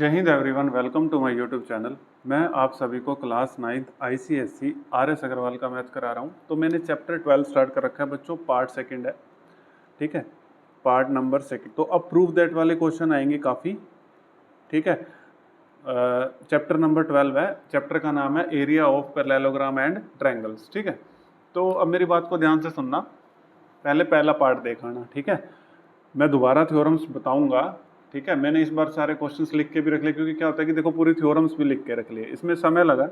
जय हिंद everyone, welcome to my YouTube channel. मैं आप सभी को class 9th ICSE RS Agarwal का मैथ करा रहा हूं। तो मैंने चैप्टर 12 स्टार्ट कर रखा है बच्चों, पार्ट सेकंड है, ठीक है, पार्ट नंबर सेकंड। तो अब प्रूव दैट वाले क्वेश्चन आएंगे काफ़ी, ठीक है। चैप्टर नंबर 12 है, चैप्टर का नाम है area of parallelogram and triangles, ठीक है। तो अब मेरी बात को ध्यान से सुनना, पहले पहला पार्ट देख आना, ठीक है। मैं दोबारा थ्योरम्स बताऊंगा, ठीक है। मैंने इस बार सारे क्वेश्चंस लिख के भी रख लिए, क्योंकि क्या होता है कि देखो पूरी थ्योरम्स भी लिख के रख लिए, इसमें समय लगा,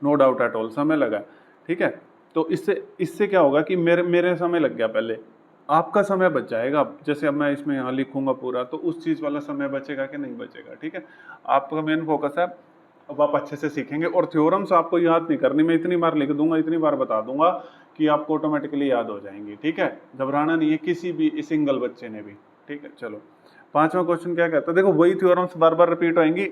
नो डाउट एट ऑल समय लगा, ठीक है। तो इससे इससे क्या होगा कि मेरे समय लग गया पहले, आपका समय बच जाएगा। जैसे अब मैं इसमें यहाँ लिखूंगा पूरा, तो उस चीज़ वाला समय बचेगा कि नहीं बचेगा, ठीक है। आपका मेन फोकस है, अब आप अच्छे से सीखेंगे। और थ्योरम्स आपको याद नहीं करनी, मैं इतनी बार लिख दूंगा, इतनी बार बता दूंगा कि आपको ऑटोमेटिकली याद हो जाएंगी, ठीक है। घबराना नहीं है किसी भी सिंगल बच्चे ने भी, ठीक है। चलो, पांचवा क्वेश्चन क्या कहता है, देखो वही थ्योरम्स बार बार रिपीट होंगी,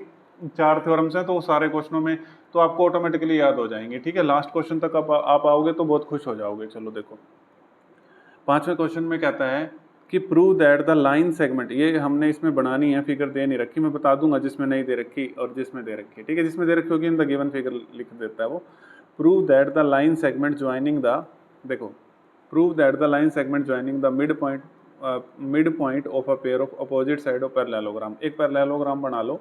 4 थ्योरम्स हैं तो सारे क्वेश्चनों में तो आपको ऑटोमेटिकली याद हो जाएंगे, ठीक है। लास्ट क्वेश्चन तक आप आओगे तो बहुत खुश हो जाओगे। चलो देखो, पांचवें क्वेश्चन में कहता है कि prove that the line segment, ये हमने इसमें बनानी है, फिगर दे नहीं रखी, मैं बता दूंगा जिसमें नहीं दे रखी और जिसमें दे रखी, ठीक है। जिसमें दे रखी होगी इन द गिवन फिगर लिख देता है वो। Prove that the line segment joining the, देखो, prove that the line segment joining the mid point of a pair of opposite side of parallelogram. एक पैरेललोग्राम बना लो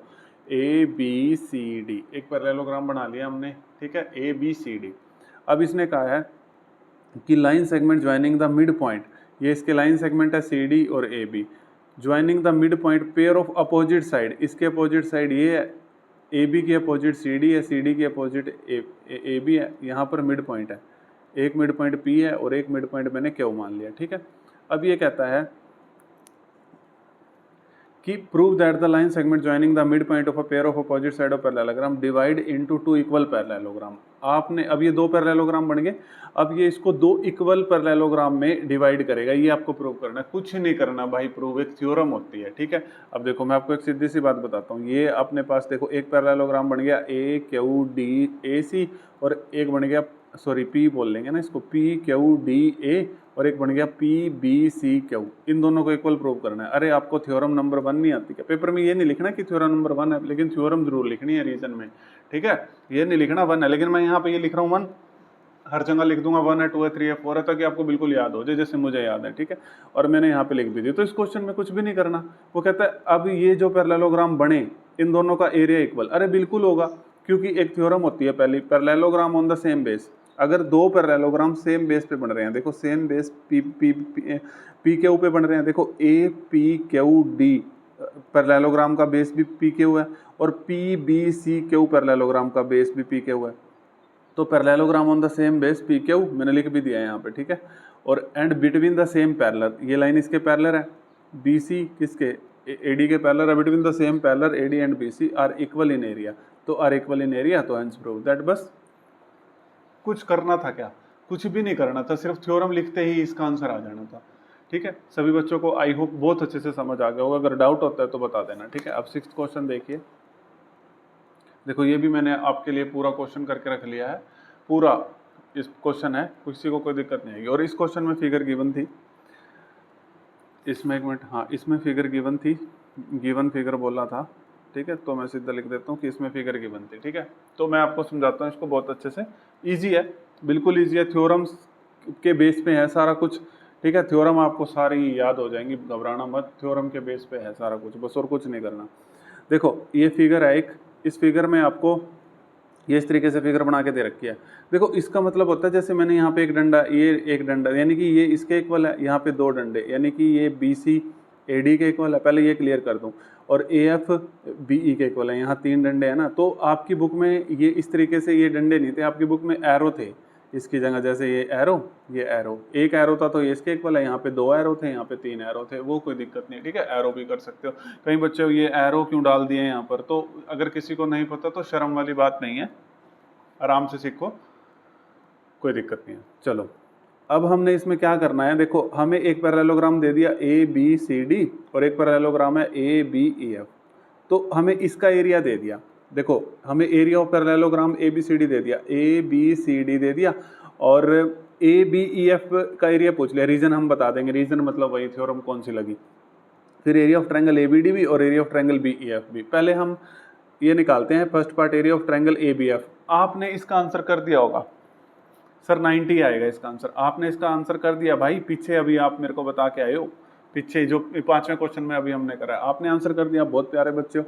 ABCD, एक पैरेललोग्राम बना लिया हमने, ठीक है, ABCD। अब इसने कहा है कि line segment joining the mid point, ये इसके लाइन सेगमेंट है CD और AB, joining the mid point pair of opposite side, इसके अपोजिट साइड ये है, AB की अपोजिट CD है, CD की अपोजिट AB है, यहाँ पर मिड पॉइंट है, एक मिड पॉइंट P है और एक मिड पॉइंट मैंने Q मान लिया, ठीक है। अब ये कहता है कि prove that the line segment joining the mid point of a pair of opposite side of parallelogram divide into 2 equal parallelogram. आपने अब ये 2 पैरेललोग्राम बन गए, अब ये इसको 2 इक्वल पैरेललोग्राम में डिवाइड करेगा, ये आपको प्रूव करना है, कुछ नहीं करना भाई, प्रूव एक थ्योरम होती है, ठीक है। अब देखो मैं आपको एक सीधी सी बात बताता हूँ, ये अपने पास देखो एक पैरेललोग्राम बन गया AQDAC और एक बन गया, सॉरी P बोल लेंगे ना इसको, PQDA, और एक बन गया PBCQ। इन दोनों को इक्वल प्रूव करना है। अरे आपको थ्योरम नंबर 1 नहीं आती क्या? पेपर में ये नहीं लिखना कि थ्योरम नंबर 1 है, लेकिन थ्योरम जरूर लिखनी है रीजन में, ठीक है। ये नहीं लिखना 1 है, लेकिन मैं यहाँ पे ये लिख रहा हूँ 1, हर जगह लिख दूंगा 1 है, 2 है, 3 है, 4 है, ताकि आपको बिल्कुल याद हो जाए जैसे मुझे याद है, ठीक है। और मैंने यहाँ पे लिख भी दी। तो इस क्वेश्चन में कुछ भी नहीं करना, वो कहता है अब ये जो पैरेललोग्राम बने इन दोनों का एरिया इक्वल। अरे बिल्कुल होगा, क्योंकि एक थ्योरम होती है पहली, parallelogram on the same base. अगर 2 पैरेललोग्राम सेम बेस पे बन रहे हैं, देखो सेम बेस पी के पे बन रहे हैं, देखो APQD पैरेललोग्राम का बेस भी PQ है और PBCQ पैरेललोग्राम का बेस भी PQ है। तो parallelogram on the same base PQ मैंने लिख भी दिया है यहाँ पे, ठीक है। और and between the same parallel, ये लाइन इसके पैरेलल है, BC किसके, AD के पैरेलल है, between the same parallel AD and BC are equal in area. तो आर इक्वल इन एरिया, तो हेंस प्रूव दैट। बस कुछ करना था क्या? कुछ भी नहीं करना था, सिर्फ थ्योरम लिखते ही इसका आंसर आ जाना था, ठीक है। सभी बच्चों को आई होप बहुत अच्छे से समझ आ गया होगा, अगर डाउट होता है तो बता देना, ठीक है। अब 6th क्वेश्चन देखिए, देखो ये भी मैंने आपके लिए पूरा क्वेश्चन करके रख लिया है, पूरा इस क्वेश्चन है, किसी को कोई दिक्कत नहीं आएगी। और इस क्वेश्चन में फिगर गिवन थी, इसमें एक मिनट, हाँ इसमें फिगर गिवन थी, गिवन फिगर बोला था, ठीक है। तो मैं सीधा लिख देता हूँ कि इसमें फिगर गिवन थी, ठीक है। तो मैं आपको समझाता हूँ इसको बहुत अच्छे से, इजी है, बिल्कुल इजी है, थ्योरम्स के बेस पे है सारा कुछ, ठीक है। थ्योरम आपको सारी याद हो जाएंगी, घबराना मत, थ्योरम के बेस पे है सारा कुछ, बस और कुछ नहीं करना। देखो ये फिगर है एक, इस फिगर में आपको ये इस तरीके से फिगर बना के दे रखी है। देखो इसका मतलब होता है, जैसे मैंने यहाँ पे एक डंडा, ये एक डंडा, यानी कि ये इसके इक्वल है, यहाँ पे 2 डंडे, यानी कि ये BC AD के इक्वल है, पहले ये क्लियर कर दूं, और AF BE के इक्वल है, यहाँ 3 डंडे हैं ना। तो आपकी बुक में ये इस तरीके से ये डंडे नहीं थे, आपकी बुक में एरो थे इसकी जगह, जैसे ये एरो, ये एरो, एक एरो था तो ये इसके इक्वल है, यहाँ पे 2 एरो थे, यहाँ पे 3 एरो थे, वो कोई दिक्कत नहीं है, ठीक है। एरो भी कर सकते हो। कई बच्चे ये एरो क्यों डाल दिए यहाँ पर, तो अगर किसी को नहीं पता तो शर्म वाली बात नहीं है, आराम से सीखो, कोई दिक्कत नहीं है। चलो अब हमने इसमें क्या करना है, देखो हमें एक पैरेललोग्राम दे दिया ABCD और एक पैरेललोग्राम है ABEF, तो हमें इसका एरिया दे दिया। देखो हमें एरिया ऑफ पैरेललोग्राम ABCD दे दिया, ABCD दे दिया, और ABEF का एरिया पूछ लिया, रीजन हम बता देंगे, रीजन मतलब वही थ्योरम कौन सी लगी। फिर area of triangle A B D भी और area of triangle B E F भी। पहले हम ये निकालते हैं first part area of triangle A B F. आपने इसका आंसर कर दिया होगा सर 90 आएगा इसका आंसर, आपने इसका आंसर कर दिया भाई। पीछे अभी आप मेरे को बता के आए हो, पीछे जो 5वें क्वेश्चन में अभी हमने करा है आपने आंसर कर दिया। बहुत प्यारे बच्चों,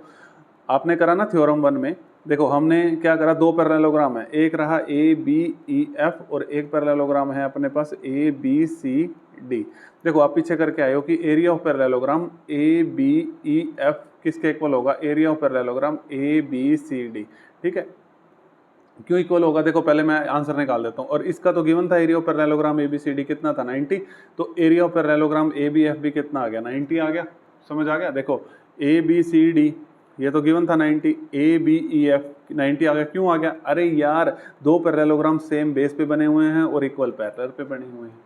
आपने करा ना थ्योरम 1 में। देखो हमने क्या करा, दो पैरेललोग्राम है, एक रहा ए बी ई एफ और एक पैरेललोग्राम है अपने पास ए बी सी डी। देखो आप पीछे करके आए हो कि area of parallelogram A B E F किसके इक्वल होगा, area of parallelogram A B C D. ठीक है, क्यों इक्वल होगा, देखो पहले मैं आंसर निकाल देता हूँ। और इसका तो गिवन था area of parallelogram A B C D कितना था 90, तो area of parallelogram A B F भी कितना आ गया 90 आ गया। समझ आ गया, देखो ए बी सी डी ये तो गिवन था 90, ए बी ई एफ 90 आ गया। क्यों आ गया, अरे यार दो पैरेललोग्राम सेम बेस पे बने हुए हैं और इक्वल पैरेलल पे बने हुए हैं।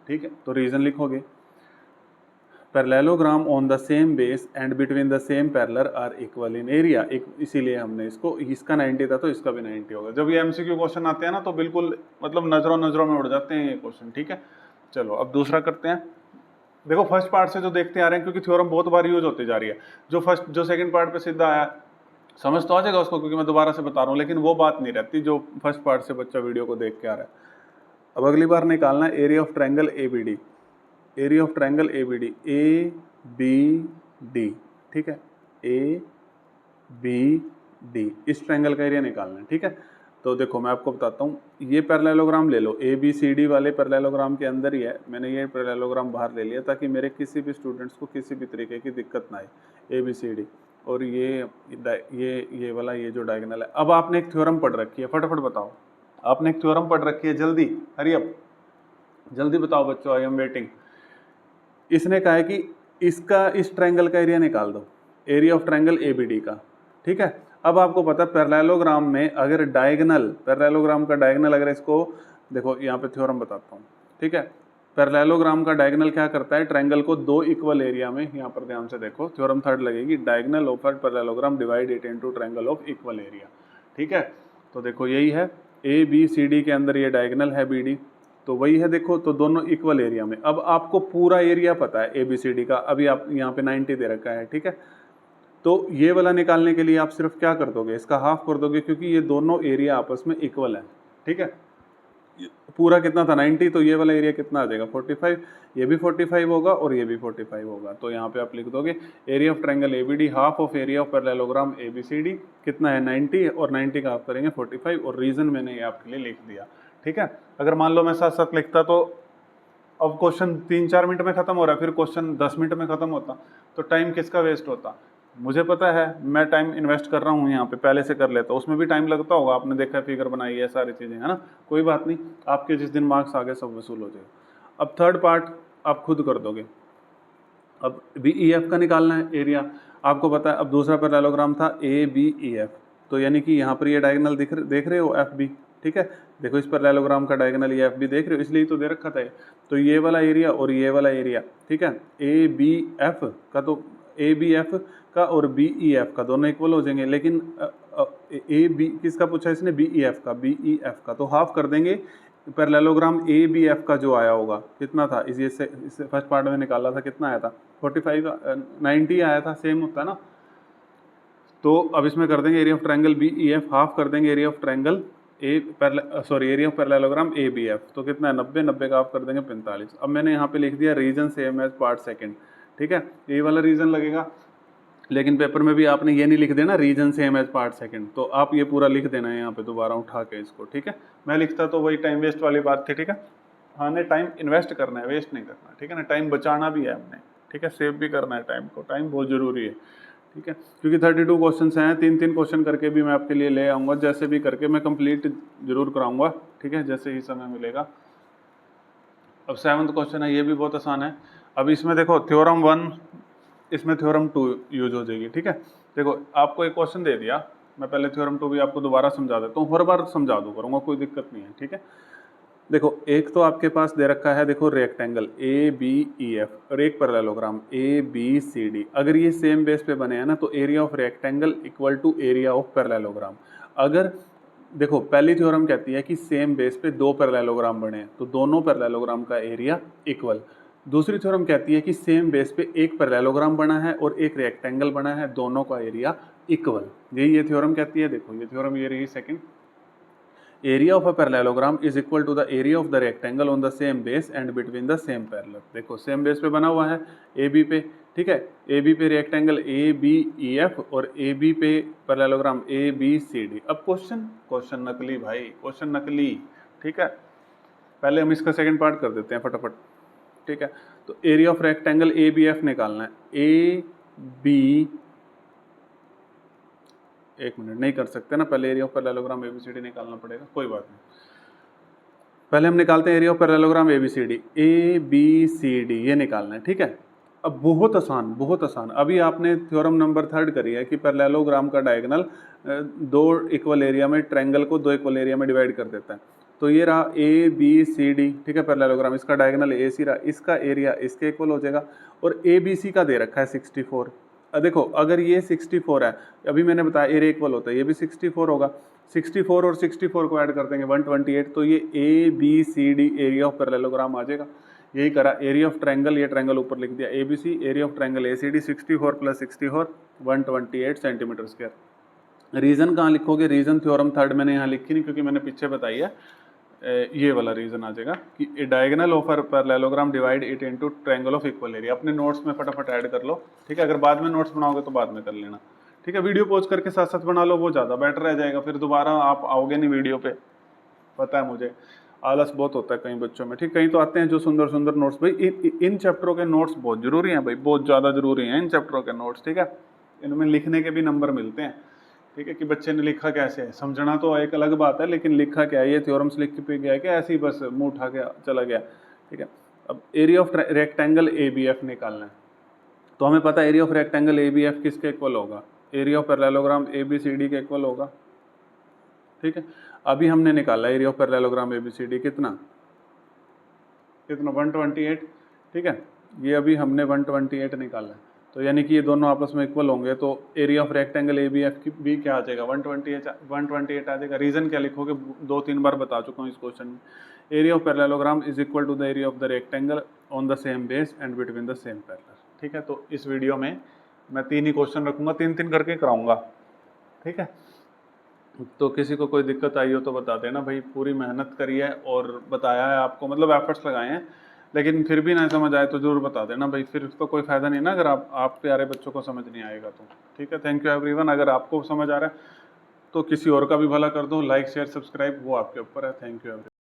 ठीक है, तो रीजन लिखोगे parallelogram on the same base and between the same parallel are equal in area, इसीलिए हमने इसको, इसका 90 था तो इसका भी 90 होगा। जब ये एमसीक्यू क्वेश्चन आते हैं ना तो बिल्कुल मतलब नजरों में उड़ जाते हैं ये क्वेश्चन। ठीक है, चलो अब दूसरा करते हैं। देखो फर्स्ट पार्ट से जो देखते आ रहे हैं, क्योंकि थ्योरम बहुत बार यूज होती जा रही है, जो सेकंड पार्ट पे सीधा आया समझ तो आ जाएगा उसको, क्योंकि मैं दोबारा से बता रहा हूँ, लेकिन वो बात नहीं रहती जो फर्स्ट पार्ट से बच्चा वीडियो को देख के आ रहा है। अब अगली बार निकालना है area of triangle A B D, area of triangle A B D, A B D. ठीक है, ए बी डी इस ट्रायंगल का एरिया निकालना है। ठीक है, तो देखो मैं आपको बताता हूँ, ये पैरेललोग्राम ले लो, ए बी सी डी वाले पैरेललोग्राम के अंदर ही है, मैंने ये पैरेललोग्राम बाहर ले लिया ताकि मेरे किसी भी स्टूडेंट्स को किसी भी तरीके की दिक्कत ना आए। ए बी सी डी और ये वाला ये जो डायगोनल है। अब आपने एक थ्योरम पढ़ रखी है, फटाफट बताओ, आपने एक थ्योरम पढ़ रखी है, जल्दी हरी अप, जल्दी बताओ बच्चों, आई एम वेटिंग। इसने कहा है कि इसका इस ट्रायंगल का एरिया निकाल दो, area of triangle A B D का। ठीक है, अब आपको पता है पैरेललोग्राम में अगर डायगोनल, पैरेललोग्राम का डायगोनल अगर इसको देखो, यहाँ पे थ्योरम बताता हूँ। ठीक है, पैरेललोग्राम का डायगोनल क्या करता है, ट्रायंगल को दो इक्वल एरिया में, यहाँ पर ध्यान से देखो थ्योरम थर्ड लगेगी, diagonal of parallelogram divide it into triangle of equal area. ठीक है, तो देखो यही है ए बी सी डी के अंदर ये डायगोनल है बी डी, तो वही है देखो, तो दोनों इक्वल एरिया में। अब आपको पूरा एरिया पता है ए बी सी डी का, अभी आप यहाँ पे 90 दे रखा है। ठीक है, तो ये वाला निकालने के लिए आप सिर्फ क्या कर दोगे, इसका हाफ कर दोगे, क्योंकि ये दोनों एरिया आपस में इक्वल है। ठीक है, पूरा कितना था 90, तो ये वाला एरिया कितना आ जाएगा 45, ये भी 45 होगा और ये भी 45 होगा। तो यहाँ पे आप लिख दोगे area of triangle A B D half of area of parallelogram A B C D कितना है 90, और 90 का आप करेंगे 45, और रीजन मैंने ये आपके लिए लिख दिया। ठीक है, अगर मान लो मैं साथ साथ लिखता तो अब क्वेश्चन 3-4 मिनट में खत्म हो रहा है, फिर क्वेश्चन 10 मिनट में खत्म होता, तो टाइम किसका वेस्ट होता। मुझे पता है, मैं टाइम इन्वेस्ट कर रहा हूँ यहाँ पे, पहले से कर लेता हूँ, उसमें भी टाइम लगता होगा, आपने देखा है फिगर बनाई है सारी चीज़ें, है ना, कोई बात नहीं, आपके जिस दिन मार्क्स आ गए सब वसूल हो जाएगा। अब थर्ड पार्ट आप खुद कर दोगे। अब बी ई एफ का निकालना है एरिया, आपको पता है। अब दूसरा पैरेललोग्राम था ए बी ई एफ, तो यानी कि यहाँ पर ये डायगोनल देख रहे हो एफ बी। ठीक है, देखो इस पैरेललोग्राम का डायगोनल ये एफ बी देख रहे हो, इसलिए तो दे रखा था ये, तो ये वाला एरिया और ये वाला एरिया। ठीक है, ए बी एफ का, तो ए बी एफ का और बी ई एफ का दोनों इक्वल हो जाएंगे, लेकिन ए बी किसका पूछा इसने, बी ई एफ का, बी ई एफ का, तो हाफ कर देंगे। पैरेललोग्राम ए बी एफ का जो आया होगा कितना था, इससे फर्स्ट पार्ट में निकाला था, कितना आया था 45, 90 आया था, सेम होता है ना। तो अब इसमें कर देंगे area of triangle B E F, half कर देंगे area of triangle area of parallelogram A B F, तो कितना है 90, 90 का आप कर देंगे 45। अब मैंने यहाँ पे लिख दिया reason same as part second. ठीक है, ये वाला रीजन लगेगा, लेकिन पेपर में भी आपने ये नहीं लिख देना reason same as part second, तो आप ये पूरा लिख देना है यहाँ पे दोबारा उठा के इसको। ठीक है, मैं लिखता तो वही टाइम वेस्ट वाली बात थी। ठीक है, हाँ ने टाइम इन्वेस्ट करना है, वेस्ट नहीं करना। ठीक है ना, टाइम बचाना भी है हमने। ठीक है, सेव भी करना है टाइम को, टाइम बहुत जरूरी है। ठीक है, क्योंकि 32 क्वेश्चन हैं, 3-3 क्वेश्चन करके भी मैं आपके लिए ले आऊँगा, जैसे भी करके मैं कंप्लीट जरूर कराऊंगा। ठीक है, जैसे ही समय मिलेगा। अब 7वां क्वेश्चन है, ये भी बहुत आसान है। अब इसमें देखो थ्योरम 1, इसमें थ्योरम 2 यूज हो जाएगी। ठीक है, देखो आपको एक क्वेश्चन दे दिया, मैं पहले थ्योरम 2 भी आपको दोबारा समझा देता हूँ, हर बार समझा दूँ करूँगा, कोई दिक्कत नहीं है। ठीक है, देखो एक तो आपके पास दे रखा है, देखो rectangle A B E F और एक parallelogram A B C D, अगर ये सेम बेस पे बने हैं ना, तो area of rectangle equal to area of parallelogram. अगर देखो पहली थ्योरम कहती है कि सेम बेस पे दो पैरेललोग्राम बने हैं, तो दोनों पैरेललोग्राम का एरिया इक्वल। दूसरी थ्योरम कहती है कि सेम बेस पे एक पैरेललोग्राम बना है और एक रेक्टेंगल बना है, दोनों का एरिया इक्वल। यही ये थ्योरम कहती है। देखो ये थ्योरम ये रही second, area of a parallelogram is equal to the area of the rectangle on the same base and between the same parallel. देखो सेम बेस पे बना हुआ है ए बी पे, ठीक है, ए बी पे rectangle A B E F और ए बी पे parallelogram A B C D. अब क्वेश्चन नकली भाई, क्वेश्चन नकली, ठीक है। पहले हम इसका सेकंड पार्ट कर देते हैं फटाफट, ठीक है। तो area of rectangle A B F निकालना है, ए बी, एक मिनट नहीं कर सकते ना, पहले एरिया ऑफ पैरेललोग्राम एबीसीडी निकालना पड़ेगा, कोई बात नहीं। पहले हम निकालते हैं area of parallelogram A B C D, A B C D ये निकालना है, ठीक है। अब बहुत आसान, बहुत आसान। अभी आपने थ्योरम नंबर 3 करी है कि पैरेललोग्राम का डायगोनल दो इक्वल एरिया में ट्रायंगल को दो इक्वल एरिया में डिवाइड कर देता है। तो ये रहा ए बी सी डी, ठीक है, पैरेललोग्राम, इसका डायगोनल ए सी रहा, इसका एरिया इसके इक्वल हो जाएगा और ए बी सी का दे रखा है 64। देखो अगर ये 64 है, अभी मैंने बताया एरिया इक्वल होता है, ये भी 64 होगा, 64 और 64 को ऐड कर देंगे 128, तो ये A B C D area of parallelogram आ जाएगा। यही करा, एरिया ऑफ ट्रायंगल, ये ट्रायंगल ऊपर लिख दिया A B C, area of triangle A C D 64 + 64 128 centimetre square. Region कहाँ लिखोगे, रीजन थ्योरम 3 मैंने यहाँ लिखी नहीं क्योंकि मैंने पीछे बताई है, ये वाला रीजन आ जाएगा कि diagonal of parallelogram divide it into triangle of equal area. अपने नोट्स में फटाफट ऐड कर लो, ठीक है। अगर बाद में नोट्स बनाओगे तो बाद में कर लेना, ठीक है। वीडियो पॉज करके साथ साथ बना लो, वो ज़्यादा बेटर रह जाएगा, फिर दोबारा आप आओगे नहीं वीडियो पे, पता है मुझे, आलस बहुत होता है कई बच्चों में, ठीक। कहीं तो आते हैं जो सुंदर सुंदर नोट्स, भाई इन चैप्टरों के नोट्स बहुत जरूरी हैं भाई, बहुत ज़्यादा जरूरी हैं इन चैप्टरों के नोट्स, ठीक है। इनमें लिखने के भी नंबर मिलते हैं, ठीक है, कि बच्चे ने लिखा कैसे है, समझना तो एक अलग बात है, लेकिन लिखा क्या है, ये थ्योरम्स लिख के गया क्या, ऐसे ही बस मुंह उठा के चला गया, ठीक है। अब area of rectangle A B F निकालना है, तो हमें पता है area of rectangle A B F किसके इक्वल होगा, area of parallelogram A B C D के इक्वल होगा, ठीक है। अभी हमने निकाला area of parallelogram A B C D कितना 128, ठीक है। ये अभी हमने 128 निकाला है, तो यानी कि ये दोनों आपस में इक्वल होंगे, तो area of rectangle A B F की भी क्या आ जाएगा 128 आ जाएगा। रीजन क्या लिखोगे, 2-3 बार बता चुका हूँ इस क्वेश्चन में। Area of parallelogram is equal to the area of the rectangle on the same base and between the same parallel, ठीक है। तो इस वीडियो में मैं 3 ही क्वेश्चन रखूंगा, 3-3 करके कराऊंगा, ठीक है। तो किसी को कोई दिक्कत आई हो तो बता देना भाई, पूरी मेहनत करी है और बताया है आपको, मतलब एफर्ट्स लगाए हैं, लेकिन फिर भी ना समझ आए तो जरूर बता देना भाई, फिर उसका कोई फायदा नहीं ना अगर आप प्यारे बच्चों को समझ नहीं आएगा तो, ठीक है। Thank you everyone. अगर आपको समझ आ रहा है तो किसी और का भी भला कर दो, लाइक शेयर सब्सक्राइब वो आपके ऊपर है। Thank you everyone.